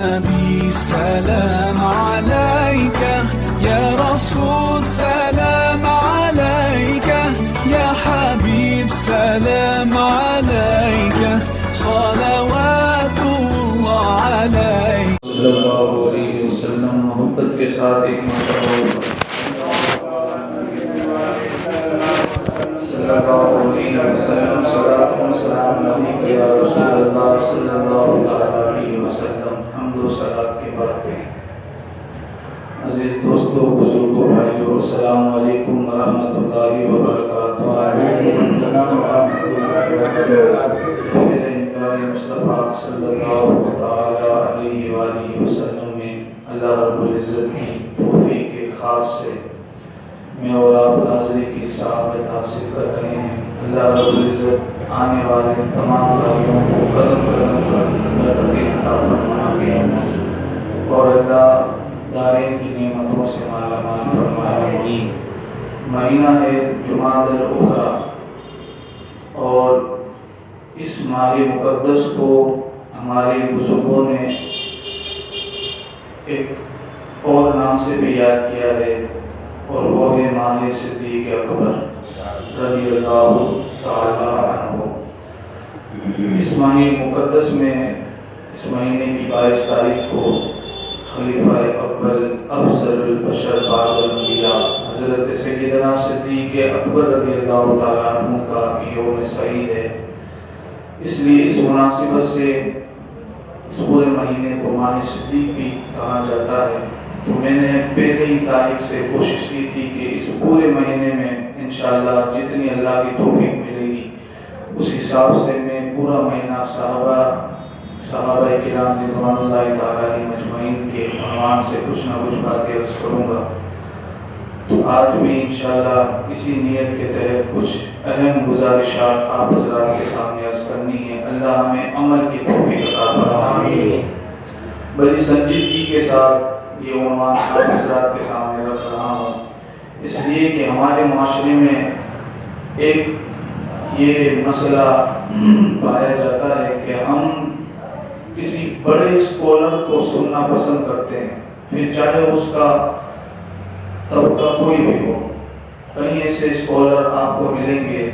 نبي سلام عليك يا رسول سلام عليك يا حبيب سلام عليك صلوات الله عليك صلی اللہ علیہ وسلم محبت کے ساتھ ایک مرتبہ صلی اللہ علیہ وسلم صلاۃ و سلام علیک یا رسول اللہ صلی اللہ علیہ وسلم حمد و صلات کے بعد عزیز دوستو بزرگوں بھائیو السلام علیکم ورحمۃ اللہ وبرکاتہ۔ وعلیکم السلام ورحمۃ اللہ وبرکاتہ۔ مصطفیٰ صلی اللہ تعالی علیہ وآلہ وسلم میں اللہ رب العزت کی توفیق خاص سے میں اور آپ حاضری کی سعادت حاصل کر رہے ہیں۔ اللہ رب العزت آنے والے تمام بھائیوں کو قدم قدم پر برکتیں عطا فرمائے اور اللہ دارین کی نعمتوں سے مالا مال فرمائے۔ مہینہ ہے جمادی الاخری اور اس ماہ مقدس کو ہمارے بزرگوں نے ایک اور نام سے بھی یاد کیا ہے اور وہ ہے ماہ صدیق اکبر رضی اللہ تعالی عنہ۔ اس ماہ مقدس میں اس مہینے کی 22 تاریخ کو خلیفہ اول افضل البشر بعد الانبیاء حضرت سیدنا صدیق اکبر رضی اللہ تعالی عنہ کا یوم سعید ہے۔ اس لیے اس مناسبت سے اس پورے مہینے کو ماہ صدیق بھی کہا جاتا ہے۔ تو میں نے پہلے ہی تاریخ سے کوشش کی تھی کہ اس پورے مہینے میں انشاءاللہ جتنی اللہ کی توفیق ملے گی اس حساب سے میں پورا مہینہ صحابہ کرام رضوان اللہ تعالی علیہم مجمعین کے عنوان سے کچھ نہ کچھ باتیں عرض کروں گا۔ تو آج بھی انشاءاللہ اسی نیت کے تحت کچھ اہم گزارشات آپ حضرات کے سامنے عرض کرنی ہے۔ اللہ ہمیں عمل کی توفیق عطا فرمائے۔ بڑی سنجیدگی کے ساتھ یہ عنوان آپ حضرات کے سامنے رکھ رہا ہوں اس لیے کہ ہمارے معاشرے میں ایک یہ مسئلہ پایا جاتا ہے کہ ہم کسی بڑے اسکالر کو سننا پسند کرتے ہیں، پھر چاہے اس کا طبقہ کوئی بھی ہو۔ کئی ایسے اسکالر آپ کو ملیں گے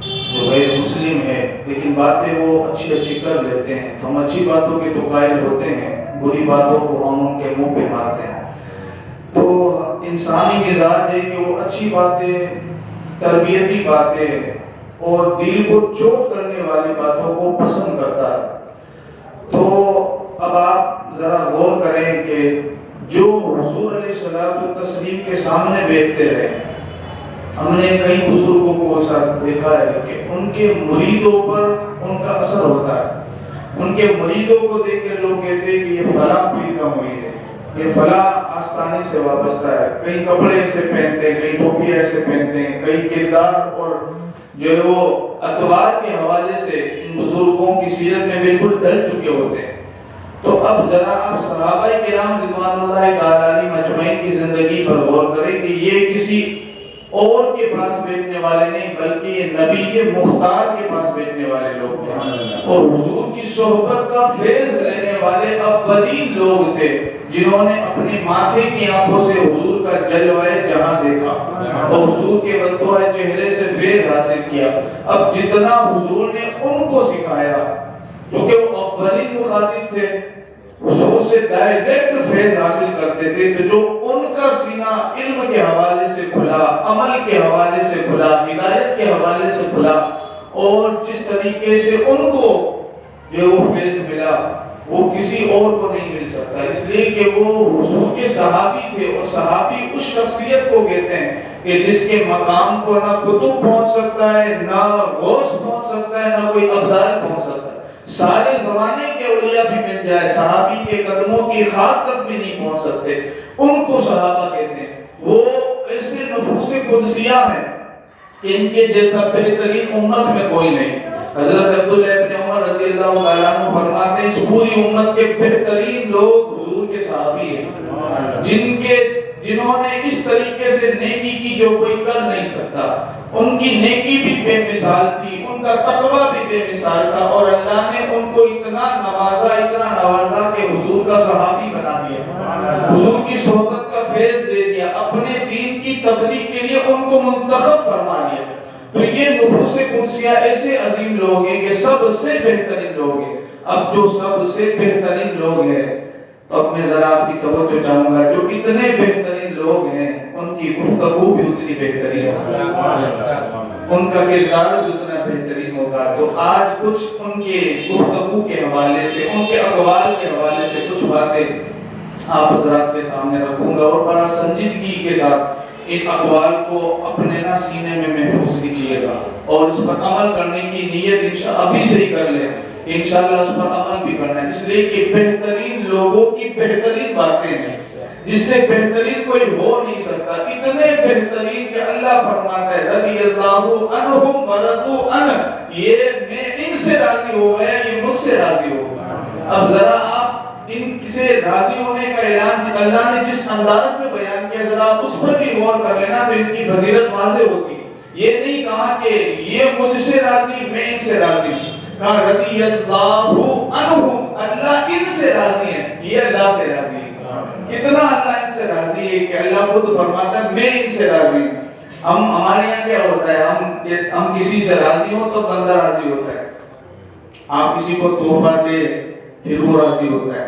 جو غیر مسلم ہے لیکن باتیں وہ اچھی اچھی کر لیتے ہیں، تو ہم اچھی باتوں کے تو قائل ہوتے ہیں، بری باتوں کو ہم ان کے منہ پہ مارتے ہیں۔ تو انسانی مزاج ہے کہ وہ اچھی باتیں، تربیتی باتیں اور دل کو چوٹ کرنے والی باتوں کو پسند کرتا ہے۔ تو اب آپ ذرا غور کریں کہ جو حضور علیہ الصلوۃ والتسلیم کے سامنے بیٹھتے رہے، ہم نے کئی بزرگوں کو ایسا دیکھا ہے کہ ان کے مریدوں پر ان کا اثر ہوتا ہے۔ ان کے مریدوں کو دیکھ کر لوگ کہتے ہیں کہ یہ فلاں پیر کا مرید ہے، یہ فلاں آستانے سے وابستہ ہے، کئی کپڑے ایسے پہنتے ہیں، کئی ٹوپیاں ایسے پہنتے ہیں، کئی کردار اور جو ہے وہ اطوار کے حوالے سے ان بزرگوں کی سیرت میں بالکل ڈل چکے ہوتے ہیں۔ تو اب ذرا آپ صحابہ کرام رضوان اللہ تعالی علیہم مجمعین کی زندگی پر غور کریں کہ یہ کسی اور کے پاس بیٹھنے والے نہیں بلکہ یہ نبی کے مختار کے پاس بیٹھنے والے لوگ تھے اور حضور کی صحبت کا فیض لینے والے اولین لوگ تھے جنہوں نے اپنے ماتھے کی آنکھوں سے حضور کا جلوہ جہاں دیکھا اور حضور کے مدعو چہرے سے فیض حاصل کیا۔ اب جتنا حضور نے ان کو سکھایا کیونکہ وہ اولین مخاطب تھے، حضور سے ڈائریکٹ فیض حاصل کرتے تھے، تو جو ان کا سینہ علم کے حوالے سے کھلا، عمل کے حوالے سے کھلا، ہدایت کے حوالے سے کھلا اور جس طریقے سے ان کو جو وہ فیض ملا وہ کسی اور کو نہیں مل سکتا، اس لیے کہ وہ حضور کے صحابی تھے اور صحابی اس شخصیت کو کہتے ہیں کہ جس کے مقام کو نہ قطب پہنچ سکتا ہے، نہ غوث پہنچ سکتا ہے، نہ کوئی ابدال پہنچ سکتا ہے۔ سارے زمانے کے اولیاء بھی مل جائے، صحابی کے قدموں کی خاک تک بھی نہیں پہنچ سکتے، ان کو صحابہ کہتے ہیں۔ وہ ایسے نفوس قدسیہ ہیں کہ ان کے جیسا بہترین امت میں کوئی نہیں۔ حضرت عبداللہ ابن عمر رضی اللہ تعالیٰ عنہ فرماتے ہیں اس پوری امت کے بہترین لوگ حضور کے صحابی ہیں، جن کے جنہوں نے اس طریقے سے نیکی کی جو کوئی کر نہیں سکتا. ان کی نیکی بھی بے مثال تھی, ان کا تقوی بھی بے مثال تھا, اور اللہ نے ان کو اتنا نوازا کہ حضور کا صحابی بنا دیا, حضور کی صحبت کا فیض دے دیا, اپنے دین کی تبلیغ کے لیے ان کو منتخب فرما لیا. تو یہ نفوس قدسیہ ایسے عظیم لوگ ہیں کہ سب سے بہترین لوگ ہیں. اب جو سب سے بہترین لوگ ہیں, تو اب میں ذرا آپ کی توجہ چاہوں گا, جو اتنے بہترین لوگ ہیں ان کی گفتگو بھی اتنی بہترین ہوگی, ان کا کردار بھی اتنا بہترین ہوگا. تو آج کچھ ان کے گفتگو کے حوالے سے, ان کے اقوال کے حوالے سے کچھ باتیں آپ حضرات کے سامنے رکھوں گا, اور بڑا سنجیدگی کے ساتھ ان اقوال کو اپنے نا سینے میں محفوظ کیجیے گا, اور اس پر عمل کرنے کی نیت انشاءاللہ ابھی سے ہی کر لیں. انشاءاللہ اس پر عمل بھی کرنا ہے, اس لیے کہ بہترین لوگوں کی بہترین باتیں ہیں, جس سے بہترین کوئی ہو نہیں سکتا. اتنے بہترین کہ اللہ فرماتا ہے رضی اللہ عنہم ورضوا عنہ, یہ میں ان سے راضی ہو گیا, یہ مجھ سے راضی ہو گیا. اب ذرا آپ ان سے راضی ہونے کا اعلان اللہ نے جس انداز میں بیان کیا, ذرا آپ اس پر بھی غور کر لینا تو ان کی فضیلت واضح ہوتی. یہ نہیں کہا کہ یہ مجھ سے راضی, میں ان سے راضی ہوں, کہا رضی اللہ عنہم, اللہ ان سے راضی ہے, یہ اللہ سے راضی ہے. کتنا اللہ ان سے راضی ہے کہ اللہ خود فرماتا ہے میں ان سے راضی ہوں. ہمارے یہاں کیا ہوتا ہے, ہم کسی سے راضی ہوں تو بندہ راضی ہوتا ہے. آپ کسی کو تحفہ دے پھر وہ راضی ہوتا ہے,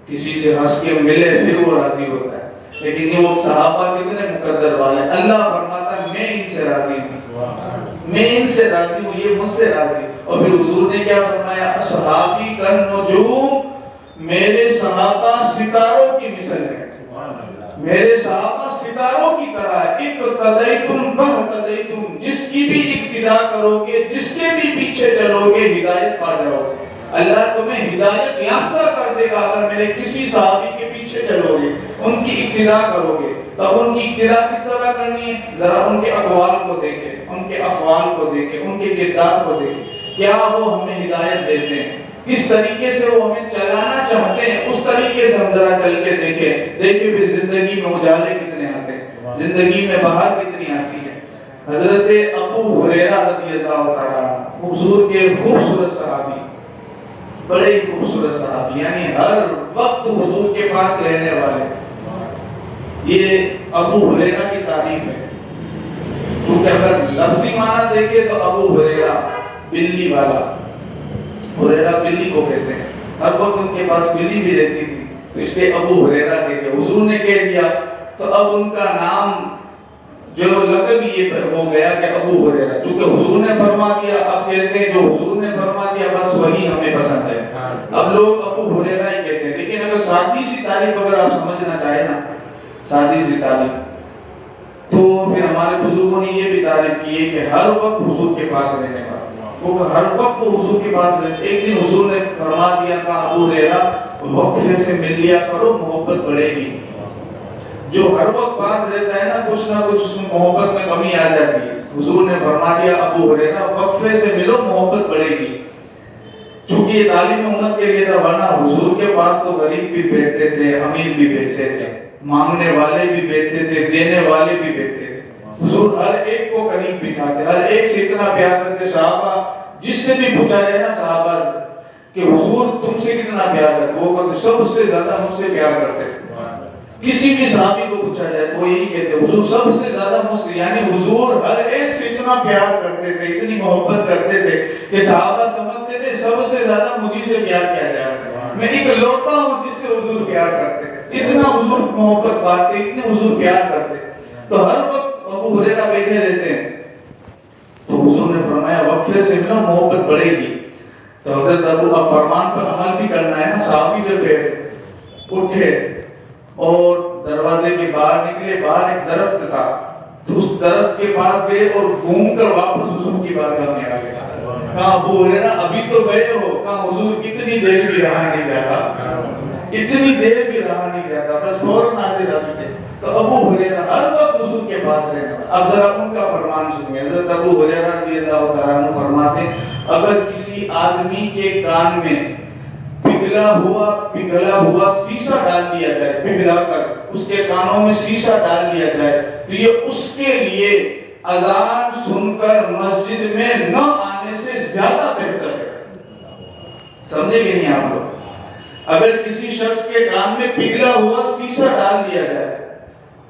کسی سے ہنس کے ملے پھر وہ راضی ہوتا ہے. لیکن یہ وہ صحابہ کتنے مقدر والے, اللہ فرماتا ہے میں ان سے راضی ہوں, میں ان سے راضی ہوں, یہ مجھ سے راضی. اور پھر حضور نے کیا فرمایا, اصحابی کالنجوم, میرے صحابہ ستاروں کی مثل ہے, میرے صحابہ ستاروں کی طرح ہے. اقتدیتم فاہتدیتم, جس کی بھی اقتدا کرو گے, جس کے بھی پیچھے چلو گے, ہدایت پا جاؤ گے. اللہ تمہیں ہدایت یافتہ کر دے گا اگر میرے کسی صحابی کے پیچھے چلو گے, ان کی اقتدا کرو گے. تب ان کی اقتدا کس طرح کرنی ہے, ذرا ان کے اقوال کو دیکھیں, ان کے افعال کو دیکھیں, ان کے کردار کو دیکھیں, کیا وہ ہمیں ہدایت دیتے ہیں, کس طریقے سے وہ ہمیں چلانا چاہتے ہیں, اس طریقے سے ہم ذرا چل کے دیکھیں. دیکھیں پھر زندگی میں اجالے کتنے آتے ہیں, زندگی میں بہار کتنی آتی ہے. حضرت ابو ہریرہ رضی اللہ تعالیٰ حضور کے خوبصورت صحابی, بڑے ہی خوبصورت صحابی, یعنی ہر وقت حضور کے پاس رہنے والے. یہ ابو ہریرہ کی تعریف ہے, کیونکہ اگر لفظی معنی دیکھیں تو ابو ہریرہ بلی والا, ہریرہ بلی کو کہتے ہیں, ہر وقت ان کے پاس بلی بھی رہتی تھی تو اس لیے ابو ہریرہ کہتے ہیں. حضور نے کہہ دیا تو اب ان کا نام جو لقب یہ ہو گیا کہ ابو ہریرہ, چونکہ حضور نے فرما دیا. اب کہتے ہیں جو حضور نے فرما دیا بس وہی ہمیں پسند ہے, اب لوگ ابو ہریرہ ہی کہتے ہیں. لیکن اگر سادی سی تعریف اگر آپ سمجھنا چاہیں نا, سادی سی تعریف, تو پھر ہمارے بزرگوں نے یہ بھی تعریف کی ہے کہ ہر وقت حضور کے پاس رہنے والا, وہ ہر وقت حضور کے پاس رہتے. ایک دن حضور نے فرما دیا کہ ابو ہریرہ وقفے سے مل لیا کرو, محبت بڑھے گی. جو ہر وقت پاس رہتا ہے نا, کچھ نہ کچھ محبت میں کمی آ جاتی ہے. حضور نے فرما دیا ابو ہریرہ وقفے سے ملو, محبت بڑھے گی. چونکہ یہ تعلیم امت کے لیے تھا, ورنہ حضور کے پاس تو غریب بھی بیٹھتے تھے, امیر بھی بیٹھتے تھے, مانگنے والے بھی بیٹھتے تھے, دینے والے بھی بیٹھتے تھے. حضور ہر ایک کو قریب بٹھاتے, ہر ایک سے اتنا پیار کرتے. صحابہ جس سے بھی پوچھا جائے نا صحابہ کہ حضور تم سے کتنا پیار کرتے, وہ کہتے سب سے زیادہ مجھ سے پیار کرتے. کسی بھی صحابی کو پوچھا جائے تو وہ یہی کہتے حضور سب سے زیادہ مجھ سے, یعنی حضور ہر ایک سے اتنا پیار کرتے تھے, اتنی محبت کرتے تھے کہ صحابہ سمجھتے تھے سب سے زیادہ مجھے سے پیار کیا جائے, میں ایک لوتا ہوں جس سے حضور پیار کرتے. اتنا حضور محبت بانٹتے, اتنے حضور پیار کرتے. تو ہر وقت ابو ہریرہ بیٹھے رہتے ہیں. تو حضور نے فرمایا وقفے سے ملو, محبت بڑھے گی. تو حضرت ابو اب فرمان پر عمل بھی کرنا ہے نا. صحابی جو تھے اٹھے اور دروازے کے باہر نکلے, باہر ایک درخت تھا, تو اس درخت کے پاس گئے اور گھوم کر واپس حضور کی بات کرنے آ گئے. کہا ابو ہریرہ ابھی تو گئے ہو, کہا حضور کتنی دیر بھی رہا نہیں جاتا, اتنی دیر بھی رہا نہیں جاتا, بس فوراً حاضر آ چکے. تو ابو ہریرہ ہر وقت حضور کے پاس رہنے والا. اب ذرا ان کا فرمان سنیے. حضرت ابو ہریرہ رضی اللہ تعالیٰ عنہ فرماتے ہیں اگر کسی آدمی کے کان میں پگھلا پگھلا ہوا شیشہ ڈال دیا جائے، پگھلا کر اس کے کانوں میں شیشہ ڈال دیا جائے، تو یہ اس کے لیے اذان سن کر مسجد میں نہ آنے سے زیادہ بہتر ہے۔ سمجھے کہ نہیں آپ لوگ؟ اگر کسی شخص کے کان میں پگھلا ہوا شیشہ ڈال دیا جائے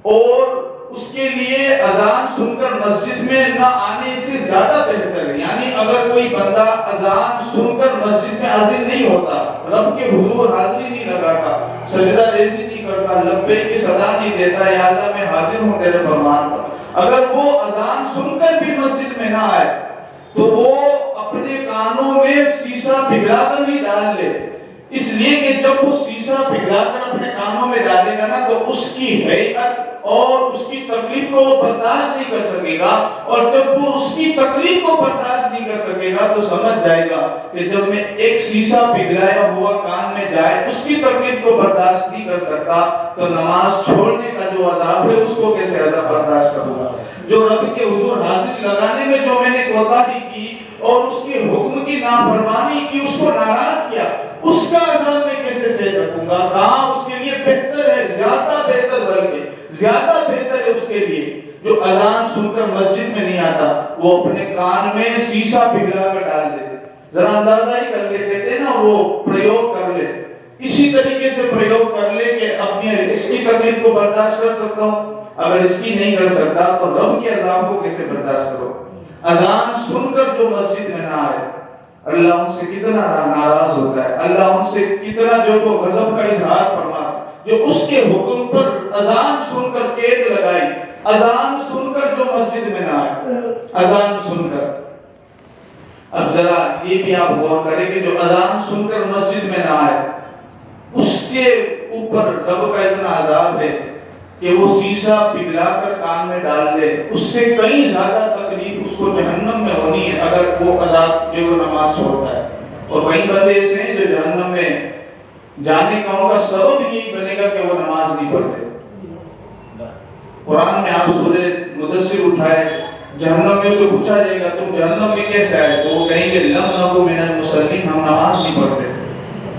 اور اس کے لیے اذان سن کر مسجد میں نہ آنے سے زیادہ بہتر ہے، یعنی اگر کوئی بندہ اذان سن کر مسجد میں حاضر نہیں ہوتا، رب کے حضور حاضری نہیں لگاتا، سجدہ ریزی نہیں کرتا، لبیک کی صدا نہیں دیتا، یا اللہ میں حاضر ہوں تیرے فرمان پر، اگر وہ اذان سن کر بھی مسجد میں نہ آئے تو وہ اپنے کانوں میں شیشہ پگھلا کر ہی ڈال لے، اس لیے کہ جب وہ شیشہ پگھلا کر اپنے کانوں میں ڈالے گا نا تو اس کی ہیئت اور اس کی تکلیف کو وہ برداشت نہیں کر سکے گا، اور جب وہ اس کی تکلیف کو برداشت نہیں کر سکے گا تو سمجھ جائے گا کہ جب میں ایک شیشہ پگھلایا ہوا کان میں جائے اس کی تکلیف کو برداشت نہیں کر سکتا تو نماز چھوڑنے کا جو عذاب ہے اس کو کیسے برداشت کروں گا؟ جو رب کے حضور حاضری لگانے میں جو میں نے کوتاہی کی اور اس کے حکم کی نافرمانی کی، اس کو ناراض کیا، اس کا عذاب میں کیسے سہ سکوں گا؟ کہاں اس کے لیے بہتر ہے، زیادہ بہتر، بلکہ زیادہ بہتر ہے اس کے لیے جو اذان سن کر مسجد میں نہیں آتا، وہ اپنے کان میں شیشہ پگھلا کر ڈال دے۔ ذرا اندازہ ہی کر لے، کہتے ہیں نا وہ پریوگ کر لے، اسی طریقے سے پریوگ کر لے کہ اب میں اس کی تکلیف کو برداشت کر سکتا ہوں، اگر اس کی نہیں کر سکتا تو رب کے عذاب کو کیسے برداشت کرو؟ اذان سن کر جو مسجد میں نہ آئے، اللہ ان سے کتنا ناراض ہوتا ہے، اللہ ان سے کتنا جو وہ غضب کا اظہار فرما، جو اس کے حکم پر اذان سن کر قید لگائی، اذان سن کر جو مسجد میں نہ آئے، اذان سن کر۔ اب ذرا یہ بھی آپ غور کریں کہ جو اذان سن کر مسجد میں نہ آئے اس کے اوپر رب کا اتنا عذاب ہے کہ وہ شیشہ پگھلا کر کان میں ڈال لے، اس سے کئی زیادہ تکلیف اس کو جہنم میں ہونی ہے اگر وہ عذاب جو وہ نماز چھوڑتا ہے۔ اور کئی بندے ایسے ہیں جو جہنم میں جانے کا ان کا سبب یہی بنے گا کہ وہ نماز نہیں پڑھتے۔ قرآن میں آپ سورہ مدثر اٹھائے، جہنم میں اسے پوچھا جائے گا تم جہنم میں کیسے آئے، تو وہ کہیں گے لم نکو من المصلین، ہم نماز نہیں پڑھتے،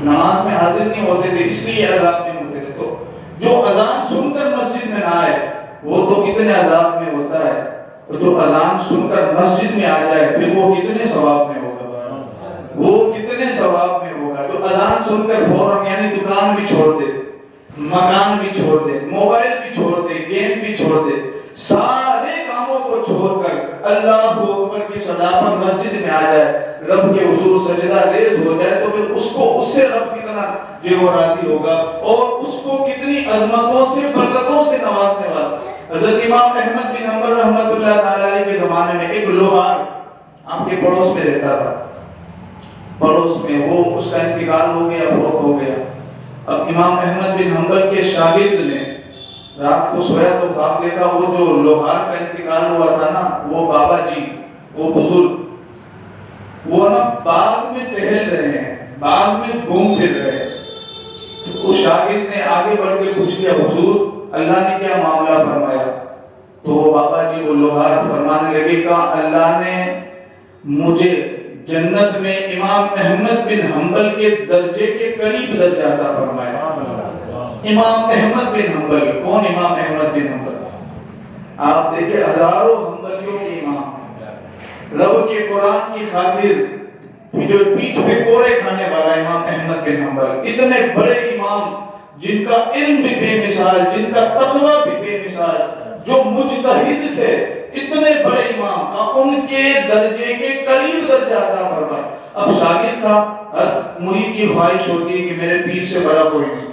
نماز میں حاضر نہیں ہوتے تھے اس لیے عذاب میں ہوتے تھے۔ تو جو اذان سن کر مسجد میں نہ آئے وہ تو کتنے عذاب میں ہوتا ہے، تو جو اذان سن کر مسجد میں آ جائے پھر وہ کتنے ثواب میں ہوگا، وہ کتنے ثواب میں ہوگا۔ جو اذان سن کر فوراً یعنی دکان بھی چھوڑ دے، مکان بھی چھوڑ دے، موبائل بھی چھوڑ دے، گیم بھی چھوڑ دے، سارے کاموں کو چھوڑ کر اللہ اکبر کی صدا پر مسجد میں آ جائے، رب کے حضور سجدہ ریز ہو جائے تو پھر اس سے رب کتنا جو وہ راضی ہوگا اور اس کو کتنی عظمتوں سے برکتوں سے نوازنے والا۔ حضرت امام احمد بن حنبل رحمۃ اللہ تعالی علیہ کے زمانے میں ایک لوہار آپ کے پڑوس میں رہتا تھا، پڑوس میں، وہ اس کا انتقال ہو گیا، فوت ہو گیا۔ اب امام احمد بن حنبل کے شاگرد نے رات کو سویا تو خواب دیکھا وہ جو لوہار کا انتقال ہوا تھا نا، وہ بابا جی، وہ بزرگ، وہ نا باغ میں ٹہل رہے ہیں، باغ میں گھوم پھر رہے ہیں۔ تو اس شاگرد نے آگے بڑھ کے پوچھ لیا حضور اللہ نے کیا معاملہ فرمایا؟ تو وہ بابا جی وہ لوہار فرمانے لگے کہ اللہ نے مجھے جنت میں امام احمد بن حنبل کے درجے کے قریب درجہ عطا فرمایا۔ امام احمد بن حنبل، کون امام احمد بن حنبل؟ آپ دیکھیں ہزاروں حنبلیوں کے امام، رب کے قرآن کی خاطر جو پیٹھ پہ کورے کھانے والا امام احمد بن حنبل، اتنے بڑے امام جن کا علم بھی بے مثال، جن کا تقوی بھی بے مثال، جو مجتہد تھے، اتنے بڑے امام کا ان کے درجے کے قریب درجہ عطا فرمایا۔ اب شاگرد تھا، ہر مرید کی خواہش ہوتی ہے کہ میرے پیر سے بڑا کوئی نہیں،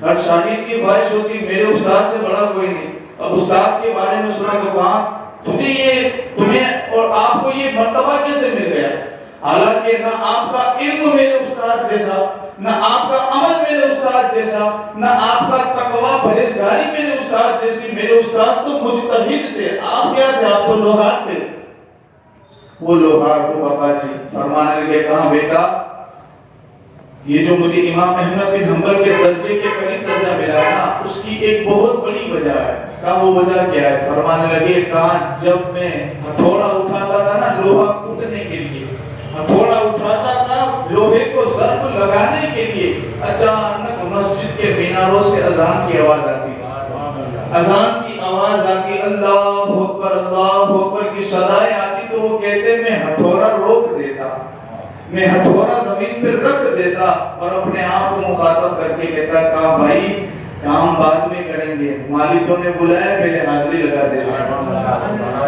ہر شاگرد کی خواہش ہوتی ہے میرے استاد سے بڑا کوئی نہیں۔ اب استاد کے بارے میں سنا تو کہا تمہیں اور آپ کو یہ مرتبہ کیسے مل گیا؟ حالانکہ نہ آپ کا علم میرے استاد جیسا، نہ آپ کا عمل میرے استاد جیسا، نہ آپ کا تقوی پرہیزگاری میرے استاد جیسی۔ میرے استاد تو مجتہد تھے، آپ کیا تھے؟ آپ تو لوہار تھے۔ وہ لوہار کو بابا جی فرمانے لگے کہاں بیٹا یہ جو مجھے امام احمد بن حنبل کے درجے کے قریب درجہ ملا نا اس کی ایک بہت بڑی وجہ ہے۔ کہا وہ وجہ کیا ہے؟ فرمانے لگے کہا جب میں ہتھوڑا اٹھاتا تھا نا لوہا کوٹنے کے لیے، ہتھوڑا اٹھاتا تھا لوہے کو ضرب لگا بھگانے کے لیے اچانک مسجد کے میناروں سے اذان کی آواز آتی ہے، اذان کی آواز آتی، اللہ اکبر کی صدائیں آتی، تو وہ کہتے میں ہتھوڑا روک دیتا، میں ہتھوڑا زمین پر رکھ دیتا اور اپنے آپ کو مخاطب کر کے کہتا، کہا بھائی کام بعد میں کریں گے، مالکوں نے بلایا پہلے حاضری لگا دے،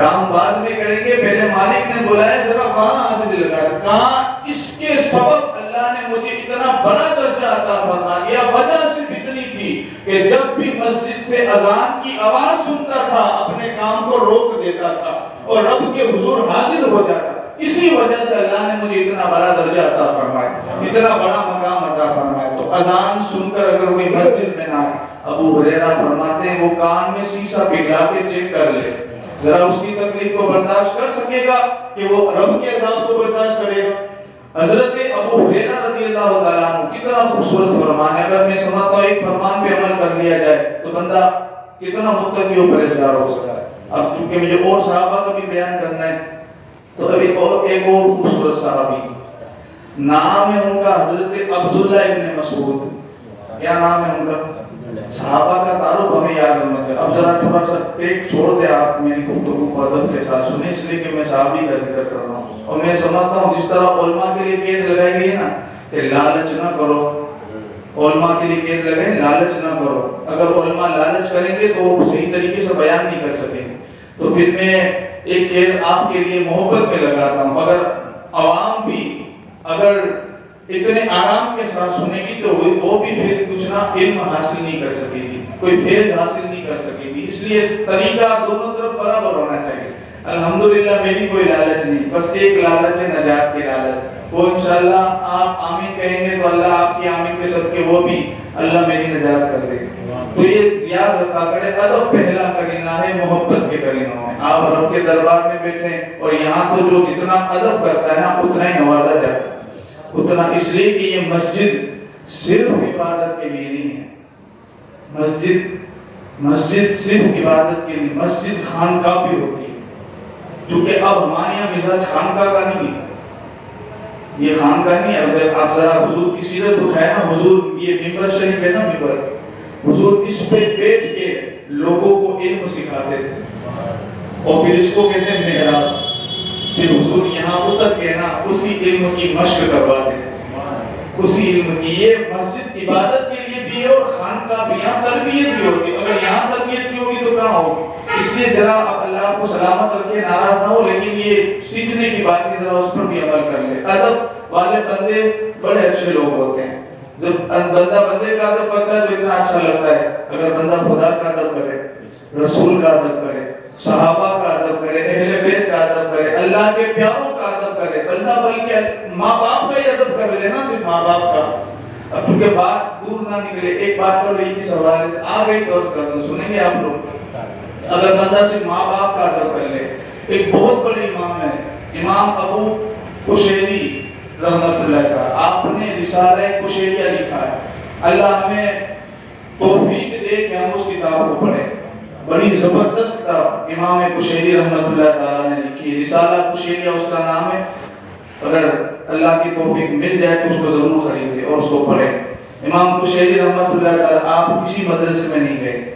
کام بعد میں کریں گے، پہلے مالک نے بلایا ذرا وہاں حاضری لگا دے۔ کہا اس کے سبب اللہ نے مجھے اتنا بڑا درجہ عطا فرما دیا، وجہ صرف اتنی تھی کہ جب بھی مسجد سے اذان کی آواز سنتا تھا اپنے کام کو روک دیتا تھا اور رب کے حضور حاضر ہو جاتا۔ اسی وجہ سے اللہ نے مجھے اتنا بڑا درجہ عطا فرمایا، اتنا بڑا مقام عطا فرمایا۔ تو اذان سن کر اگر کوئی مسجد میں نہ آئے، ابو ہریرہ فرماتے ہیں وہ کان میں سیسا پگھلا کے چیک کر لے، ذرا اس کی تکلیف کو برداشت کر سکے گا کہ وہ رب کے عذاب کو برداشت کرے گا۔ حضرت ابو ہریرہ رضی اللہ تعالیٰ عنہ کتنا خوبصورت فرمان ہے، اگر میں سمجھتا ہوں ایک فرمان پہ عمل کر لیا جائے تو بندہ کتنا متقی و پرہیزگار ہو سکتا ہے۔ اب چونکہ مجھے اور صحابہ کا بھی بیان کرنا ہے تو ابھی ایک اور خوبصورت صحابی، نام ہے ان کا حضرت عبداللہ ابن مسعود۔ کیا نام ہے ان کا؟ صحابہ کا تعارف ہمیں یاد ہونا چاہیے۔ اب ذرا تھوڑا سا ٹیک چھوڑ دے آپ میری گفتگو کو ادب کے ساتھ سنیں، اس لیے کہ میں صحابی کا ذکر کر رہا ہوں اور میں سمجھتا ہوں جس طرح علماء کے لیے قید لگائی گئی ہے نا کہ لالچ نہ کرو، علماء کے لیے قید لگائیں لالچ نہ کرو، اگر علماء لالچ کریں گے تو وہ صحیح طریقے سے بیان نہیں کر سکیں گے، تو پھر میں ایک قید آپ کے لیے محبت میں لگاتا ہوں، اگر عوام بھی اگر اتنے آرام کے ساتھ سنے گی تو وہ بھی پھر کچھ نہ علم حاصل نہیں کر سکے گی، کوئی فیض حاصل نہیں کر سکے گی، اس لیے طریقہ دونوں طرف برابر ہونا چاہیے۔ الحمدللہ میری کوئی لالچ نہیں، بس ایک لالچ ہے نجات کی لالچ، وہ انشاءاللہ آپ آمین کہیں گے تو اللہ آپ کی آمین کے صدقے وہ بھی اللہ میری نجات کر دے۔ تو یہ یاد رکھا کرے، ادب پہلا کرینہ ہے محبت کے کرینوں میں۔ آپ رب کے دربار میں بیٹھے اور یہاں تو جو جتنا ادب کرتا ہے نا اتنا ہی نوازا جاتا ہے، اتنا، اس لیے کہ یہ مسجد صرف عبادت کے لیے نہیں ہے، مسجد صرف عبادت کے لیے، مسجد خانقاہ بھی ہوتی ہے، کیونکہ اب ہمارے یہاں مزاج خانقاہ کا نہیں ہے، یہ خانقاہ نہیں ہے۔ اگر آپ ذرا حضور کی سیرت اٹھائے نا، حضور یہ ممبر شریف ہے نا، ممبر حضور اس پہ بیٹھ کے لوگوں کو علم سکھاتے تھے اور پھر اس کو کہتے ہیں محراب، پھر حضور یہاں اتر کے نا اسی علم کی مشق کرواتے ہیں، اسی علم کی۔ یہ مسجد عبادت کے لیے بھی ہے اور خانقاہ بھی، یہاں تربیت بھی ہوتی ہے، اگر یہاں تربیت بھی ہوگی تو کہاں ہوگی؟ اس لیے ذرا اللہ کو سلامت رکھے، ناراض نہ ہو، لیکن یہ سیکھنے کی بات ہے، ذرا اس پر بھی عمل کر لے۔ ادب والے بندے بڑے اچھے لوگ ہوتے ہیں، جب بندہ بندے کا ادب کرتا ہے تو اتنا اچھا لگتا ہے، اگر بندہ خدا کا ادب کرے، رسول کا ادب کرے، صحابہ کا ادب کرے، اہل بیت کا ادب کرے، اللہ کے پیاروں کا ادب کرے، بندہ بلکہ ماں باپ کا ہی ادب کر لے نا، صرف ماں باپ کا۔ اب چونکہ بات دور نہ نکلے، ایک بات چل رہی اس حوالے سے آ گئی تو کر دوں، سنیں گے آپ لوگ؟ اگر بندہ صرف ماں باپ کا ادب کر لے، ایک بہت بڑے امام ہے امام ابو قشیری رحمت اللہ کا، آپ نے رسالہ قشیریہ لکھا ہے، اللہ ہمیں توفیق دے کہ ہم اس کتاب کو پڑھیں، بڑی زبردست کتاب امام قشیری رحمت اللہ تعالیٰ نے لکھی، رسالہ قشیریہ اس کا نام ہے، اگر اللہ کی توفیق مل جائے تو اس کو ضرور خریدے اور اس کو پڑھیں۔ امام قشیری رحمت اللہ تعالیٰ، آپ کسی مدرسے میں نہیں گئے،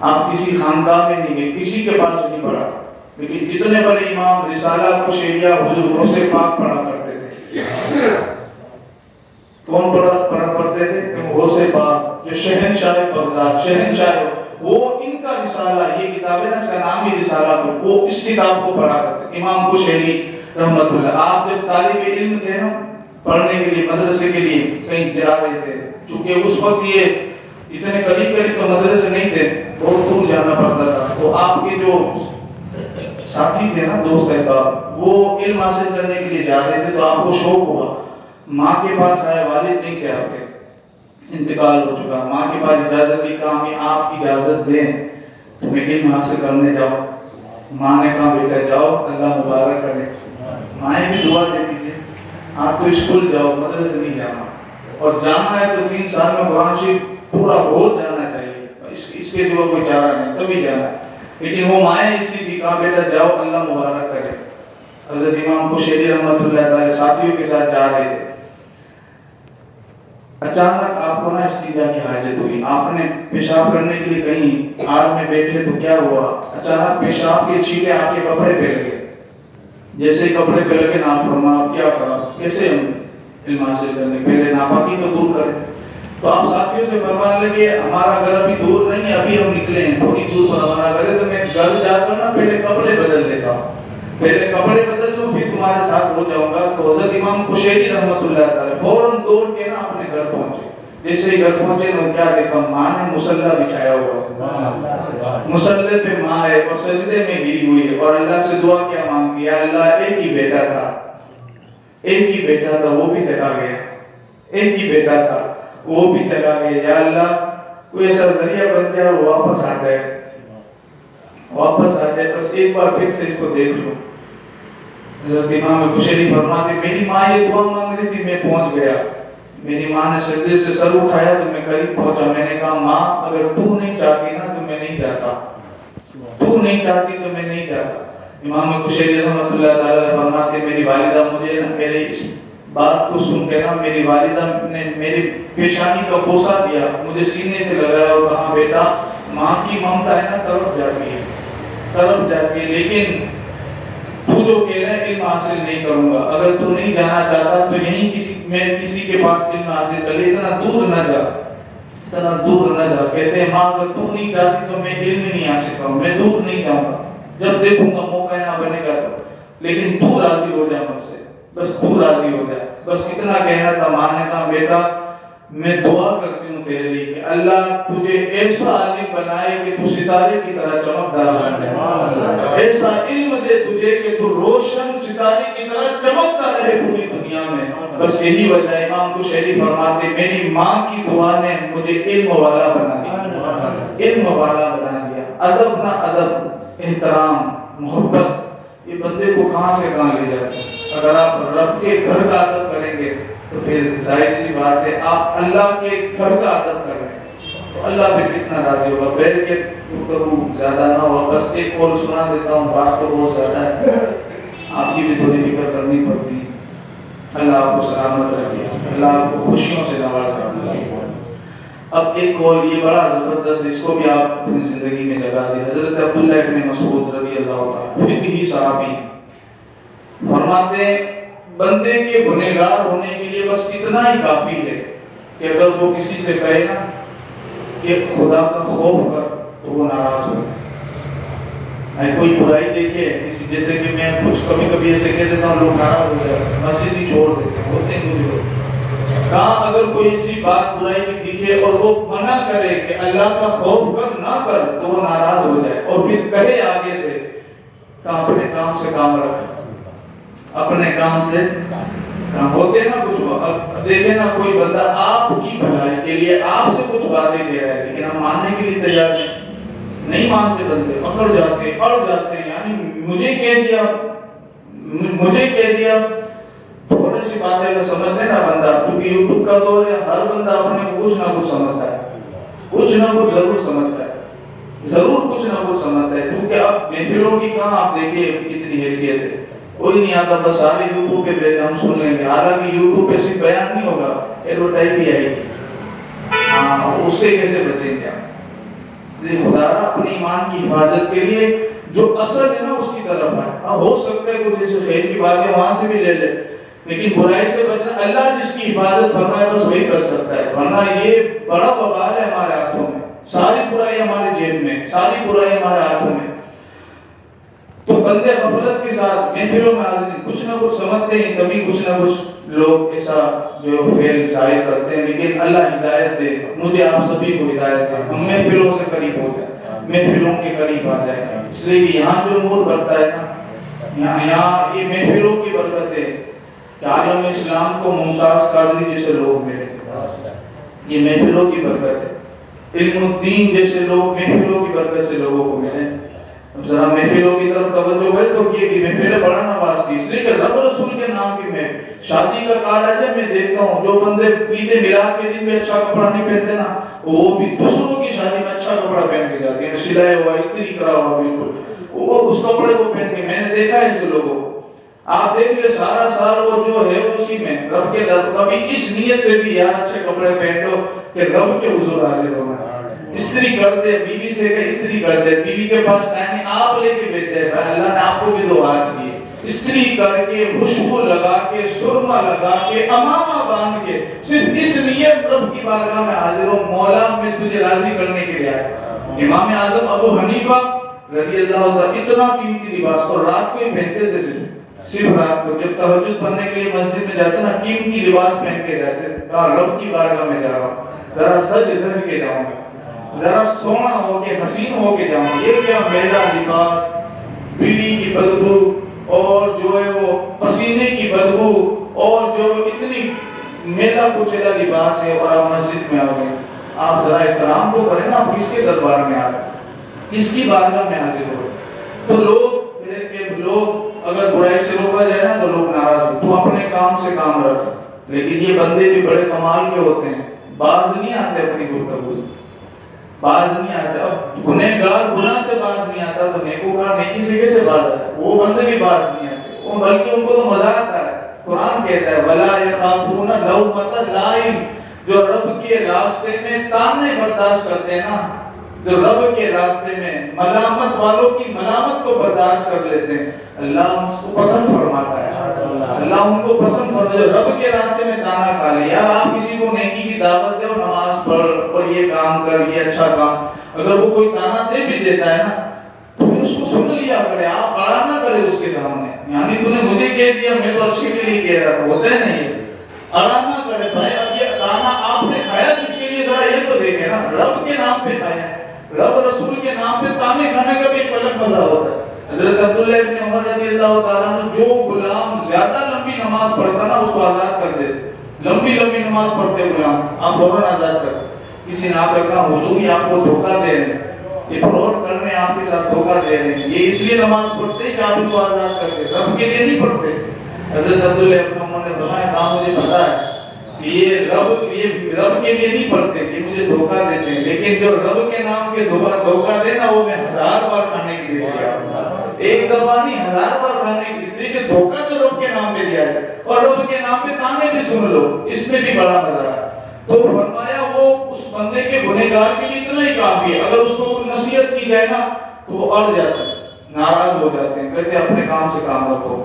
آپ کسی خانقاہ میں نہیں گئے، کسی کے پاس نہیں پڑھا، لیکن جتنے بڑے امام رسالہ قشیریہ حضور سے پاک پڑھا کرتے تھے۔ کون پڑھتے تھے؟ غوث پاک جو شہنشاہ بغداد، شہنشاہ، وہ ان کا رسالہ، یہ کتاب ہے نا، اس کا نام ہی رسالہ، وہ اس کتاب کو پڑھا کرتے تھے امام قشیری رحمت اللہ۔ آپ جب طالب علم تھے نا، پڑھنے کے لیے مدرسے کے لیے کہیں جا رہے تھے، چونکہ اس وقت یہ اتنے قریب قریب تو مدرسے نہیں تھے، بہت دور جانا پڑتا تھا، تو آپ کے جو ساتھی تھے نا، دوست احباب، وہ علم حاصل کرنے کے لیے جا رہے تھے، تو آپ کو شوق ہوا، ماں کے پاس آئے، والد نہیں تھے آپ کے، انتقال ہو چکا، ماں کے پاس اجازت دی، کہا میں آپ اجازت دیں تمہیں علم حاصل کرنے جاؤ۔ ماں نے کہا بیٹا جاؤ، اللہ مبارک کرے۔ مائیں بھی دعا دیتی تھی، آپ تو اسکول جاؤ، مدرسے نہیں جانا، اور جانا ہے تو 3 سال میں قرآن شریف پورا روز جانا چاہیے، اس کے سوا کوئی چارہ نہیں، تبھی جانا ہے۔ لیکن وہ مائیں اس لیے تھی، کہا بیٹا جاؤ، اللہ مبارک کرے۔ حضرت امام قشیری رحمت اللہ تعالی ساتھیوں کے ساتھ جا رہے تھے، اچانک آپ کو نا استنجا کی حاجت ہوئی، آپ نے پیشاب کرنے کے لیے کہیں آڑ میں بیٹھے تو کیا ہوا؟ اچانک پیشاب کے چھینٹے آپ کے کپڑے پہ لگے، جیسے کپڑے پہ لگے نا فرمایا آپ کیا کرا، کیسے ہم علم حاصل کرنے، پہلے ناپاکی تو دور کریں۔ تو آپ ساتھیوں سے فرمانے لگے ہمارا گھر ابھی دور نہیں ہے، ابھی ہم نکلے ہیں، تھوڑی دور پر ہمارا گھر ہے، تو میں گھر جا کر نا پہلے کپڑے بدل لیتا ہوں، پہلے کپڑے بدل لوں پھر تمہارے ساتھ ہو جاؤں گا۔ تو حضرت امام قشیری رحمۃ اللہ تعالی فوراً دوڑ کے نا اپنے گھر پہنچے۔ جیسے ہی گھر پہنچے نا کیا دیکھا، ماں نے مصلی بچھایا ہوا، مصلی پہ ماں ہے اور سجدے میں گری ہوئی ہے، اور اللہ سے دعا کیا مانگتی ہے، اللہ ایک ہی بیٹا تھا، ایک ہی بیٹا تھا وہ بھی چلا گیا، ایک ہی بیٹا تھا وہ بھی چلا گیا، یا اللہ کوئی ایسا ذریعہ بن جائے اور واپس آ جائے، واپس آ جائے، بس ایک بار پھر سے اس کو دیکھ لو۔ حضرت امام قشیری فرماتے میری ماں یہ دعا مانگ رہی تھی، میں پہنچ گیا، میری ماں نے سجدے سے سر اٹھایا تو میں قریب پہنچا، میں نے کہا ماں اگر تو نہیں چاہتی نا تو میں نہیں جاتا، تو نہیں چاہتی تو میں نہیں جاتا۔ امام قشیری رحمۃ اللہ تعالی فرماتے میری والدہ مجھے میرے اس بات کو سن کے نا میری والدہ نے میری پیشانی کا بوسہ دیا، مجھے سینے سے لگایا اور کہا بیٹا ماں کی ممتا ہے نا تڑپ جاتی ہے، تڑپ جاتی ہے، لیکن تو جو کہہ رہا ہے علم حاصل نہیں کروں گا، اگر تو نہیں جانا چاہتا تو یہیں کسی کے پاس علم حاصل کر لے، اتنا دور نہ جا، اتنا دور نہ جا۔ کہتے ہیں ماں اگر تو نہیں چاہتی تو میں علم ہی نہیں حاصل کروں، میں دور نہیں جاؤں گا، جب دیکھوں گا موقع نہ بنے گا تو، لیکن تو راضی ہو جا مجھ سے، بس تو راضی ہو جا، بس اتنا کہنا تھا۔ ماں نے کہا بیٹا میں دعا کرتی ہوں تیرے لیے کہ اللہ تجھے ایسا عالم بنائے کہ تو ستارے کی طرح چمکدار بن جائے، ایسا علم دے تجھے کہ تو روشن ستارے کی طرح چمکتا رہے پوری دنیا میں۔ بس یہی وجہ ہے امام قشیری فرماتے میری ماں کی دعا نے مجھے علم والا بنا دیا، علم والا بنا دیا۔ ادب نہ ادب، احترام، محبت، یہ بندے کو کہاں سے کہاں لے جاتے ہیں۔ اگر آپ رب کے گھر کا ادب کریں گے تو پھر ظاہر سی بات ہے آپ اللہ کے گھر کا ادب کر رہے ہیں تو اللہ پھر کتنا راضی ہوگا۔ بیٹھ کے گفتگو زیادہ نہ ہو، بس ایک اور سنا دیتا ہوں، بات تو بہت زیادہ ہے، آپ کی بھی تھوڑی فکر کرنی پڑتی۔ اللہ آپ کو سلامت رکھے، اللہ آپ کو خوشیوں سے نواز رکھے۔ اب ایک قول یہ بڑا زبردست، اس کو بھی آپ اپنی زندگی میں جگہ دیں۔ حضرت عبداللہ ابن مسعود رضی اللہ تعالیٰ فقہی صحابی فرماتے ہیں بندے کے گنہگار ہونے کے لیے بس اتنا ہی کافی ہے کہ اگر وہ کسی سے کہے نا کہ خدا کا خوف کر تو وہ ناراض ہو جائے۔ کوئی برائی دیکھے کسی، جیسے کہ میں کچھ کبھی کبھی ایسے کہہ دیتا ہوں لوگ ناراض ہو جائے، مسجد ہی چھوڑ دیتے ہیں، ہوتے ہیں کچھ لوگ۔ کہاں اگر کوئی ایسی بات برائی کی دکھے اور وہ منع کرے کہ اللہ کا خوف کر نہ کر تو وہ ناراض ہو جائے، اور پھر کہے آگے سے کہ اپنے کام سے کام رکھ، اپنے کام سے کام۔ ہوتے نا کچھ، دیکھیں نا کوئی بندہ آپ کی بھلائی کے لیے آپ سے کچھ باتیں کہہ رہا ہے لیکن ہم ماننے کے لیے تیار نہیں مانتے، بندے اکڑ جاتے ہیں، یعنی مجھے کہہ دیا تھوڑی سی باتیں کا سمجھ لے نا بندہ، کیونکہ یوٹیوب کا دور ہے، ہر بندہ اپنے کو کچھ نہ کچھ سمجھتا ہے، کچھ نہ کچھ ضرور سمجھتا ہے، ضرور کچھ نہ کچھ سمجھتا ہے، کیونکہ اب محفلوں کی کہاں آپ دیکھیے کتنی حیثیت ہے، کوئی نہیں آتا، بس سارے یوٹیوب پہ بیٹھے ہم سن لیں گے، حالانکہ یوٹیوب پہ صرف بیان نہیں ہوگا، ایڈورٹائز بھی آئے گی، ہاں اس سے کیسے بچیں گے آپ؟ خدا اپنی ایمان کی حفاظت کے لیے جو اصل ہے نا اس کی طرف ہے۔ ہاں ہو سکتا ہے کچھ جیسے خیر کی باتیں وہاں سے بھی لے لے، لیکن برائی سے بچنا اللہ جس کی حفاظت فرمائے بس وہی کر سکتا ہے، ورنہ یہ بڑا وبال ہے ہمارے ہاتھوں میں، ساری برائی ہمارے جیب میں، ساری برائی ہمارے ہاتھوں میں۔ تو بندے غفلت کے ساتھ محفلوں میں حاضر کچھ نہ کچھ سمجھتے ہیں، تبھی کچھ نہ کچھ لوگ ایسا جو فعل ظاہر کرتے ہیں، لیکن اللہ ہدایت دے، مجھے آپ سبھی کو ہدایت دے، ہم محفلوں سے قریب ہو جائیں، محفلوں کے قریب آ جائیں، اس لیے کہ یہاں جو نور بڑھتا ہے نا، یہاں یہ محفلوں کی برکت ہے کہ عالم اسلام کو ممتاز قادری جیسے لوگ ملے، یہ محفلوں کی برکت ہے، علم الدین جیسے لوگ محفلوں کی برکت سے لوگوں کو ملے۔ ذرا محفلوں کی طرف توجہ کرے تو یہ کہ محفلیں بڑا نواز کی، اس لیے کہ رب رسول کے نام کی میں شادی کا کارڈ ہے جب میں دیکھتا ہوں جو بندے عید میلاد کے دن میں اچھا کپڑا نہیں پہنتے نا، وہ بھی دوسروں کی شادی میں اچھا کپڑا پہن کے جاتے ہیں، سلایا ہوا، استری کرا ہوا، بالکل وہ اس کپڑے کو پہن کے، میں نے دیکھا ہے ایسے لوگوں کو۔ آپ دیکھ لیں سارا سال وہ جو ہے اسی میں رب کے در، کبھی اس نیت سے بھی یار اچھے کپڑے پہن لو کہ رب کے حضور حاضر ہونا، استری کر دے، بیوی سے کہ استری کر دے، بیوی کے پاس ٹائم آپ لے کے بیٹھے ہیں، اللہ نے آپ کو بھی دو ہاتھ دیے، استری کر کے خوشبو لگا کے سرما لگا کے امامہ باندھ کے صرف اس لیے رب کی بارگاہ میں حاضر ہو، مولا میں تجھے راضی کرنے کے لیے آئے۔ امام اعظم ابو حنیفہ رضی اللہ عنہ اتنا قیمتی لباس، اور رات کو ہی پہنتے تھے، صرف رات کو جب تہجد پڑھنے کے لیے مسجد میں جاتے نا قیمتی لباس پہن کے جاتے، کہا رب کی بارگاہ میں جا رہا ہوں، ذرا سج دھج کے جاؤں گا، ذرا سونا ہو کے حسین ہو کے جاؤں گا، یہ کیا میرا لباس، بیڑی کی بدبو اور جو ہے وہ پسینے کی بدبو اور جو اتنی میلا کچیلا لباس ہے، اور آپ مسجد میں آ گئے، آپ ذرا احترام تو کریں نا، آپ کس کے دربار میں آ گئے، کس کی بارگاہ میں حاضر ہو؟ تو لوگ اگر برائی سے روکا جائے نا تو لوگ ناراض ہو، تو اپنے کام سے کام رکھ، لیکن یہ بندے بھی بڑے کمال کے ہوتے ہیں، باز نہیں آتے اپنی گفتگو سے، باز نہیں آتے، اب گنہگار گناہ سے باز نہیں آتا تو نیکوکار نیکی سے کیسے باز آتا؟ وہ بندے بھی باز نہیں آتے، وہ بلکہ ان کو تو مزہ آتا ہے، قرآن کہتا ہے وَلَا يَخَافُونَ لَوْمَةَ لَائِمٍ، جو رب کے راستے میں تانے برداشت کرتے ہیں نا، جو رب کے راستے میں ملامت والوں کی ملامت کو برداشت کر لیتے ہیں، اللہ اس کو پسند فرماتا ہے، اللہ ان کو پسند فرماتا ہے، جو رب کے راستے میں تانا کھا لے، یار آپ کسی کو نیکی کی دعوت دے اور نماز پڑھ اور یہ کام کر، یہ اچھا کام، اگر وہ کوئی تانا دے بھی دیتا ہے نا تو پھر اس کو سن لیا کرے، آپ بڑا نہ کرے اس کے سامنے، یعنی تو نے مجھے کہہ دیا میں تو اچھے کے لیے کہہ رہا تھا، ہوتا ہے نہیں، اڑا نہ کرے بھائی، اب یہ کھانا آپ نے کھایا کس کے لیے ذرا یہ تو دیکھیں نا، رب کے نام پہ کھایا، رب رسول کے نام پہ تانے کھانے کا بھی ایک الگ مزہ ہوتا ہے۔ حضرت عبداللہ ابن عمر رضی اللہ تعالیٰ عنہ جو غلام زیادہ لمبی نماز پڑھتا نا اس کو آزاد کر دیتے، لمبی نماز پڑھتے غلام آپ فوراً آزاد کر، کسی نے آ کر کہا حضور یہ آپ کو دھوکہ دے رہے ہیں، یہ فراڈ کر رہے ہیں، آپ کے ساتھ دھوکہ دے رہے ہیں، یہ اس لیے نماز پڑھتے ہیں کہ آپ ان کو آزاد کرتے، رب کے لیے نہیں پڑھتے۔ حضرت عبداللہ ابن عمر نے فرمایا کہا مجھے پتا ہے کہ یہ رب کے لیے نہیں پڑھتے کہ مجھے دھوکہ دیتے ہیں، لیکن جو رب کے نام کے دھوکہ دے نا وہ میں 1000 بار کھانے کے لیے دیا، ایک دفعہ نہیں 1000 بار کھانے کی، اس لیے کہ دھوکہ تو رب کے نام پہ دیا ہے اور رب کے نام پہ تانے بھی سن لو، اس میں بھی بڑا مزہ ہے۔ تو فرمایا وہ اس بندے کے گنہگار کے لیے اتنا ہی کافی ہے، اگر اس کو نصیحت کی جائے نا تو وہ اڑ جاتے ہیں، ناراض ہو جاتے ہیں، کہتے ہیں اپنے کام سے کام رکھو۔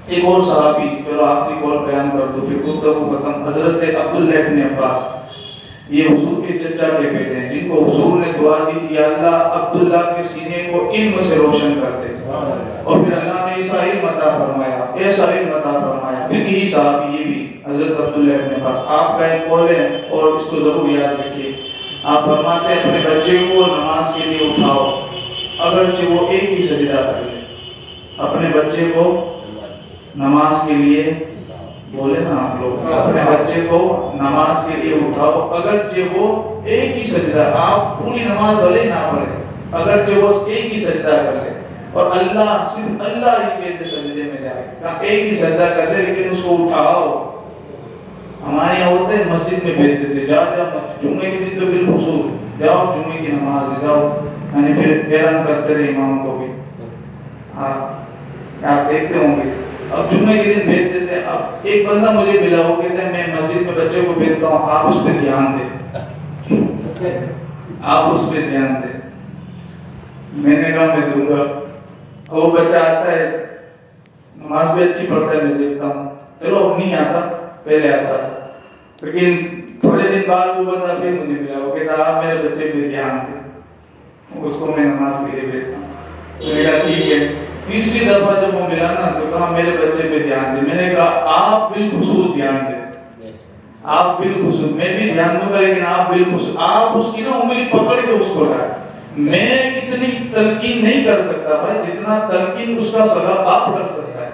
ایک اور صحابی، چلو آخری قول بیان کر دو پھر گفتگو ختم، حضرت عبداللہ ابن عباس، یہ حضور کے چچا کے بیٹے ہیں جن کو حضور نے دعا دی تھی اللہ عبداللہ کے سینے کو علم سے روشن کر دے، اور پھر اللہ نے ایسا علم عطا فرمایا، ایسا علم عطا فرمایا، فقہی صحابی یہ بھی حضرت عبداللہ ابن عباس۔ آپ کا ایک قول ہے اور اس کو ضرور یاد رکھیے، آپ فرماتے ہیں اپنے بچے کو نماز کے لیے اٹھاؤ اگرچہ وہ ایک ہی سجدہ کر لے، اپنے بچے کو نماز کے لیے، بولے نا آپ لوگ، اپنے بچے کو نماز کے لیے اٹھاؤ اگرچہ وہ ایک ہی سجدہ، آپ پوری نماز بھلے نہ پڑھیں اگرچہ وہ ایک ہی سجدہ کر لے، اور اللہ صرف اللہ ہی کہتے سجدے میں جائے، ایک ہی سجدہ کر لے لیکن اس کو اٹھاؤ۔ ہمارے یہاں ہوتے ہیں مسجد میں بھیجتے تھے، جا جمعے کے دن تو بالخصوص جاؤ جمعے کی نماز جاؤ، یعنی پھر حیران کرتے رہے امام کو بھی، آپ دیکھتے ہوں گے، اب جمعے کے دن بھیجتے تھے۔ اب ایک بندہ مجھے ملا، وہ کہتا ہے میں مسجد میں بچے کو بھیجتا ہوں، آپ اس پہ دھیان دیں، آپ اس پہ دھیان دیں۔ میں نے کہا میں دوں گا، وہ بچہ آتا ہے نماز بھی اچھی پڑھتا ہے، میں دیکھتا ہوں، چلو اب نہیں آتا، پہلے آتا تھا، لیکن تھوڑے دن بعد وہ بندہ پھر مجھے ملا، وہ کہتا آپ میرے بچے پہ دھیان دیں، اس کو میں نماز کے لیے بھیجتا ہوں۔ میں نے کہا ٹھیک ہے۔ تیسری دفعہ جب وہ ملا نا تو کہا میرے بچے پہ دھیان دیں، میں نے کہا آپ بالخصوص دھیان دیں، آپ بالخصوص، میں بھی دھیان دوں گا لیکن آپ بالخصوص، آپ اس کی نا انگلی پکڑ کے اس کو لائیں، میں اتنی تلقین نہیں کر سکتا بھائی جتنا تلقین اس کا سگا باپ کر سکتا ہے۔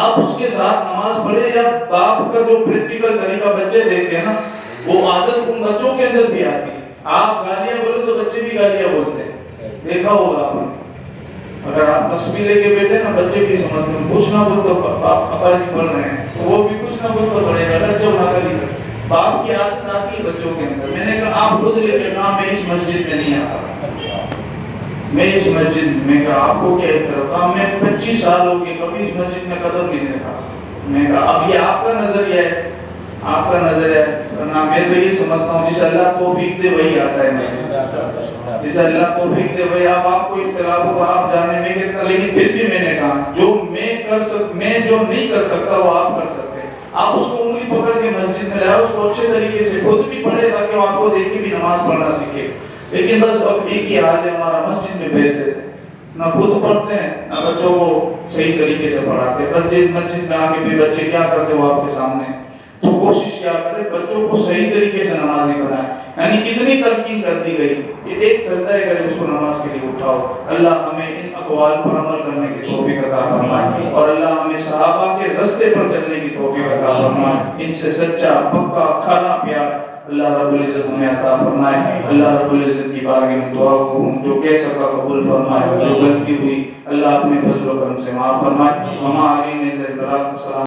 آپ اس کے ساتھ نماز پڑھے، یا باپ کا جو پریکٹیکل طریقہ بچے دیکھتے ہیں نا وہ عادت ان بچوں کے اندر بھی آتی ہے۔ آپ گالیاں بولے تو بچے بھی گالیاں بولتے ہیں، دیکھا ہوگا آپ نے، اگر آپ تصویر لے کے بیٹھے نا بچے بھی سمجھتے ہیں، کچھ نہ کچھ تو ابا جی پڑھ رہے ہیں تو وہ بھی کچھ نہ کچھ تو پڑھے گا، اگر جو نہ کری باپ کی عادت آتی ہے بچوں کے اندر۔ میں نے کہا آپ خود لے کے کہا میں اس مسجد میں نہیں آتا، میں اس مسجد میں کہا آپ کو کیا اختلاف؟ میں 25 سال ہو گئے کبھی اس مسجد میں قدم نہیں دیکھا. میں کہا اب یہ آپ کا نظریہ ہے، آپ کا نظریہ ہے، ورنہ میں تو یہ سمجھتا ہوں جسے اللہ توفیق دے وہی آتا ہے، جسے اللہ توفیق دے وہی. آپ کو اختلاف ہو آپ جانے میں کہتا، لیکن پھر بھی میں نے کہا میں جو نہیں کر سکتا وہ آپ کر سکتے. آپ اس کو انگلی پکڑ کے مسجد میں لائے، اس کو اچھے طریقے سے خود بھی پڑھے تاکہ وہ آپ کو دیکھ کے بھی نماز پڑھنا سیکھے. لیکن بس اب ایک ہی حال ہے، ہمارا مسجد میں بھیجتے تھے، نہ خود پڑھتے ہیں نہ بچوں کو صحیح طریقے سے پڑھاتے. بس مسجد میں آ کے بھی بچے کیا کرتے ہو آپ کے سامنے، تو کوشش کیا کرے بچوں کو صحیح طریقے سے نمازی بنائے. یعنی کتنی تلقین کر دی گئی کہ ایک سجدہ کرے اس کو نماز کے لیے اٹھاؤ. اللہ ہمیں ان اقوال پر عمل کرنے کی توفیق عطا فرمائے، اور اللہ ہمیں صحابہ کے راستے پر چلنے کی توفیق عطا فرمائے. ان سے سچا پکا کھانا پیار اللہ رب العزت ہمیں عطا فرمائے. اللہ رب العزت کی بارگاہ میں دعا کو جو کہہ سکا قبول فرمائے، جو غلطی ہوئی اللہ اپنے فضل و کرم سے معاف فرمائے. وما علینا الا البلاغ.